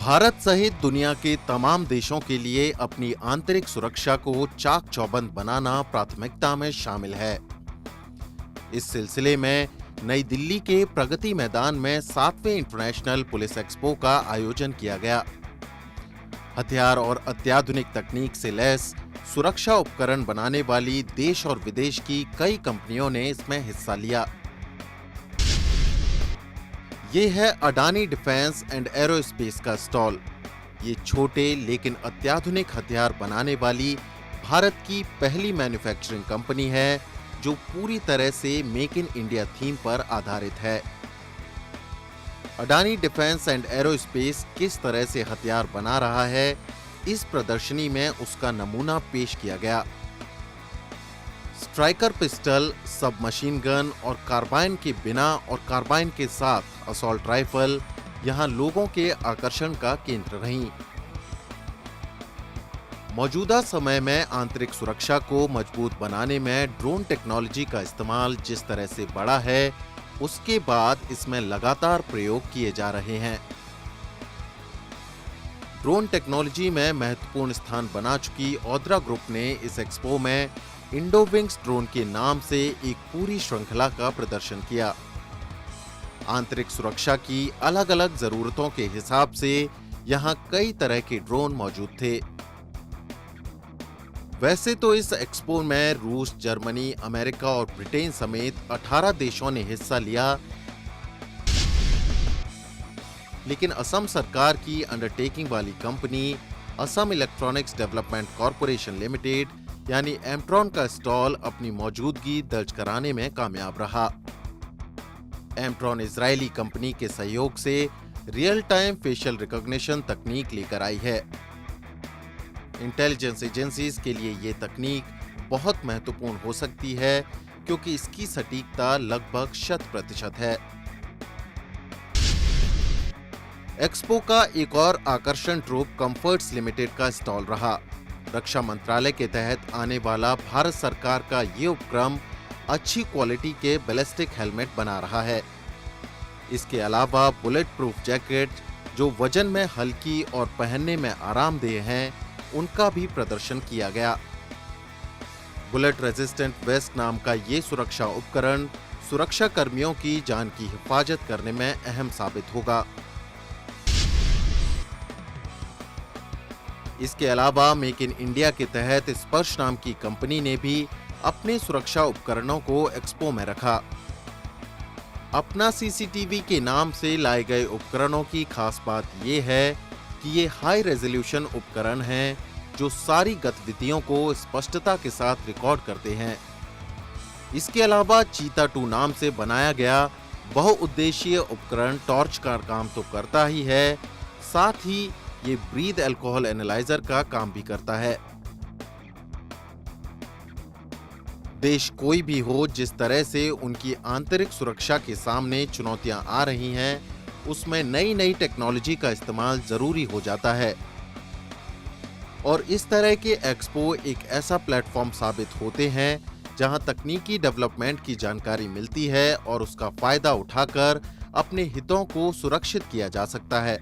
भारत सहित दुनिया के तमाम देशों के लिए अपनी आंतरिक सुरक्षा को चाक चौबंद बनाना प्राथमिकता में शामिल है। इस सिलसिले में नई दिल्ली के प्रगति मैदान में 7वें इंटरनेशनल पुलिस एक्सपो का आयोजन किया गया। हथियार और अत्याधुनिक तकनीक से लैस सुरक्षा उपकरण बनाने वाली देश और विदेश की कई कंपनियों ने इसमें हिस्सा लिया। ये है अडानी डिफेंस एंड एरोस्पेस का स्टॉल। ये छोटे लेकिन अत्याधुनिक हथियार बनाने वाली भारत की पहली मैन्युफैक्चरिंग कंपनी है जो पूरी तरह से मेक इन इंडिया थीम पर आधारित है। अडानी डिफेंस एंड एरोस्पेस किस तरह से हथियार बना रहा है, इस प्रदर्शनी में उसका नमूना पेश किया गया। स्ट्राइकर पिस्टल, सब मशीन गन और कार्बाइन के बिना और कार्बाइन के साथ असॉल्ट राइफल यहां लोगों के आकर्षण का केंद्र रहीं। मौजूदा समय में आंतरिक सुरक्षा को मजबूत बनाने में ड्रोन टेक्नोलॉजी का इस्तेमाल जिस तरह से बढ़ा है, उसके बाद इसमें लगातार प्रयोग किए जा रहे हैं। ड्रोन टेक्नोलॉजी में महत्वपूर्ण स्थान बना चुकी ओद्रा ग्रुप ने इस एक्सपो में इंडोविंग्स ड्रोन के नाम से एक पूरी श्रृंखला का प्रदर्शन किया। आंतरिक सुरक्षा की अलग-अलग जरूरतों के हिसाब से यहां कई तरह के ड्रोन मौजूद थे। वैसे तो इस एक्सपो में रूस, जर्मनी, अमेरिका और ब्रिटेन समेत 18 देशों ने हिस्सा लिया, लेकिन असम सरकार की अंडरटेकिंग वाली company Assam electronics development corporation limited यानी एमट्रॉन का स्टॉल अपनी मौजूदगी दर्ज कराने में कामयाब रहा। एमट्रॉन इजरायली कंपनी के सहयोग से रियल टाइम फेशियल रिकॉग्निशन तकनीक लेकर आई है। इंटेलिजेंस एजेंसीज के लिए ये तकनीक बहुत महत्वपूर्ण हो सकती है क्योंकि इसकी सटीकता लगभग 100% है। एक्सपो का एक और आकर्षण ट्रूप कंफर्ट्स लिमिटेड का स्टॉल रहा। रक्षा मंत्रालय के तहत आने वाला भारत सरकार का ये उपक्रम अच्छी क्वालिटी के बैलिस्टिक हेलमेट बना रहा है। इसके अलावा बुलेट प्रूफ जैकेट जो वजन में हल्की और पहनने में आरामदेह हैं, उनका भी प्रदर्शन किया गया। बुलेट रेजिस्टेंट वेस्ट नाम का ये सुरक्षा उपकरण सुरक्षा कर्मियों की जान की हिफाजत करने में अहम साबित होगा। इसके अलावा मेक इन इंडिया के तहत स्पर्श नाम की कंपनी ने भी अपने सुरक्षा उपकरणों को एक्सपो में रखा। अपना सीसीटीवी के नाम से लाए गए उपकरणों की खास बात यह है कि ये हाई रेजोल्यूशन उपकरण हैं जो सारी गतिविधियों को स्पष्टता के साथ रिकॉर्ड करते हैं। इसके अलावा चीता 2 नाम से बनाया गया बहुउद्देशीय उपकरण टॉर्च का काम तो करता ही है, साथ ही ये ब्रीथ अल्कोहल एनालाइजर का काम भी करता है। देश कोई भी हो, जिस तरह से उनकी आंतरिक सुरक्षा के सामने चुनौतियां आ रही हैं, उसमें नई नई टेक्नोलॉजी का इस्तेमाल जरूरी हो जाता है। और इस तरह के एक्सपो एक ऐसा प्लेटफॉर्म साबित होते हैं जहां तकनीकी डेवलपमेंट की जानकारी मिलती है और उसका फायदा उठाकर अपने हितों को सुरक्षित किया जा सकता है।